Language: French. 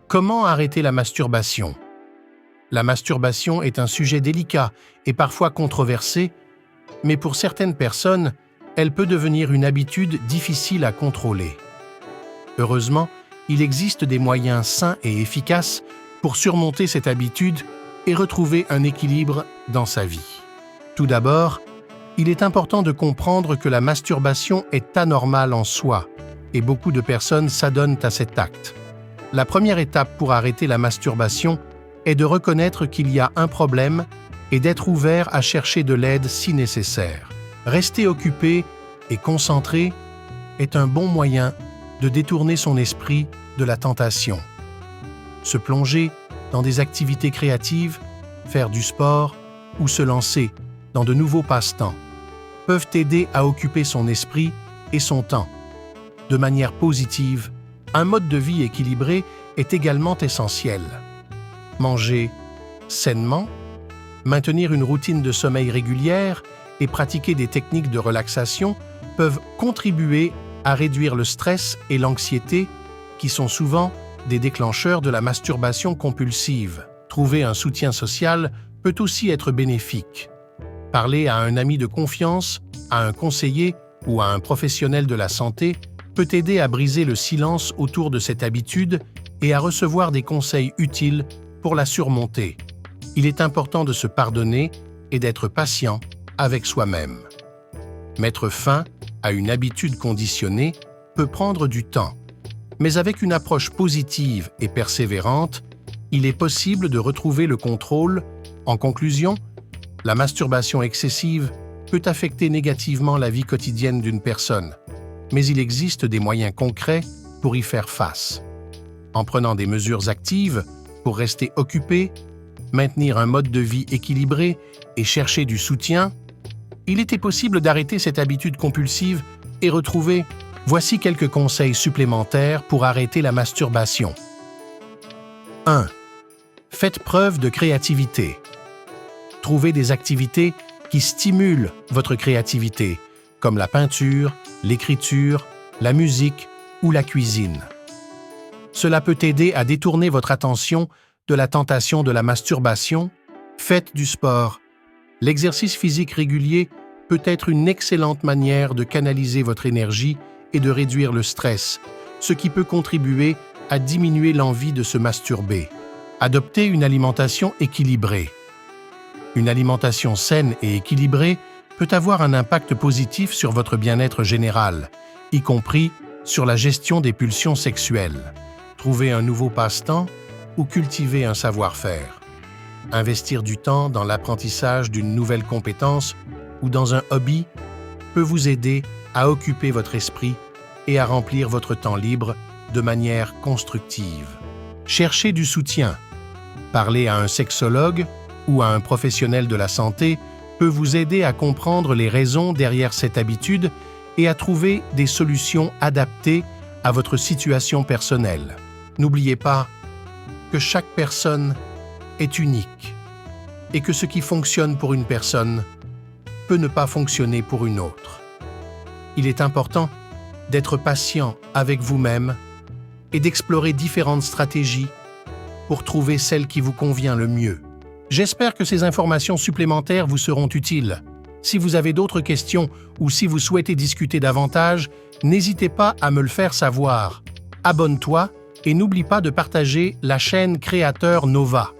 Comment arrêter la masturbation? La masturbation est un sujet délicat et parfois controversé, mais pour certaines personnes, elle peut devenir une habitude difficile à contrôler. Heureusement, il existe des moyens sains et efficaces pour surmonter cette habitude et retrouver un équilibre dans sa vie. Tout d'abord, il est important de comprendre que la masturbation est anormale en soi et beaucoup de personnes s'adonnent à cet acte. La première étape pour arrêter la masturbation est de reconnaître qu'il y a un problème et d'être ouvert à chercher de l'aide si nécessaire. Rester occupé et concentré est un bon moyen de détourner son esprit de la tentation. Se plonger dans des activités créatives, faire du sport ou se lancer dans de nouveaux passe-temps peuvent aider à occuper son esprit et son temps. De manière positive, un mode de vie équilibré est également essentiel. Manger sainement, maintenir une routine de sommeil régulière et pratiquer des techniques de relaxation peuvent contribuer à réduire le stress et l'anxiété qui sont souvent des déclencheurs de la masturbation compulsive. Trouver un soutien social peut aussi être bénéfique. Parler à un ami de confiance, à un conseiller ou à un professionnel de la santé peut aider à briser le silence autour de cette habitude et à recevoir des conseils utiles pour la surmonter. Il est important de se pardonner et d'être patient avec soi-même. Mettre fin à une habitude conditionnée peut prendre du temps, mais avec une approche positive et persévérante, il est possible de retrouver le contrôle. En conclusion, la masturbation excessive peut affecter négativement la vie quotidienne d'une personne, mais il existe des moyens concrets pour y faire face. En prenant des mesures actives pour rester occupé, maintenir un mode de vie équilibré et chercher du soutien, il était possible d'arrêter cette habitude compulsive et retrouver. Voici quelques conseils supplémentaires pour arrêter la masturbation. 1. Faites preuve de créativité. Trouvez des activités qui stimulent votre créativité, comme la peinture, l'écriture, la musique ou la cuisine. Cela peut aider à détourner votre attention de la tentation de la masturbation. Faites du sport. L'exercice physique régulier peut être une excellente manière de canaliser votre énergie et de réduire le stress, ce qui peut contribuer à diminuer l'envie de se masturber. Adoptez une alimentation équilibrée. Une alimentation saine et équilibrée peut avoir un impact positif sur votre bien-être général, y compris sur la gestion des pulsions sexuelles. Trouver un nouveau passe-temps ou cultiver un savoir-faire. Investir du temps dans l'apprentissage d'une nouvelle compétence ou dans un hobby peut vous aider à occuper votre esprit et à remplir votre temps libre de manière constructive. Cherchez du soutien. Parler à un sexologue ou à un professionnel de la santé peut vous aider à comprendre les raisons derrière cette habitude et à trouver des solutions adaptées à votre situation personnelle. N'oubliez pas que chaque personne est unique et que ce qui fonctionne pour une personne peut ne pas fonctionner pour une autre. Il est important d'être patient avec vous-même et d'explorer différentes stratégies pour trouver celle qui vous convient le mieux. J'espère que ces informations supplémentaires vous seront utiles. Si vous avez d'autres questions ou si vous souhaitez discuter davantage, n'hésitez pas à me le faire savoir. Abonne-toi et n'oublie pas de partager la chaîne Créateur Nova.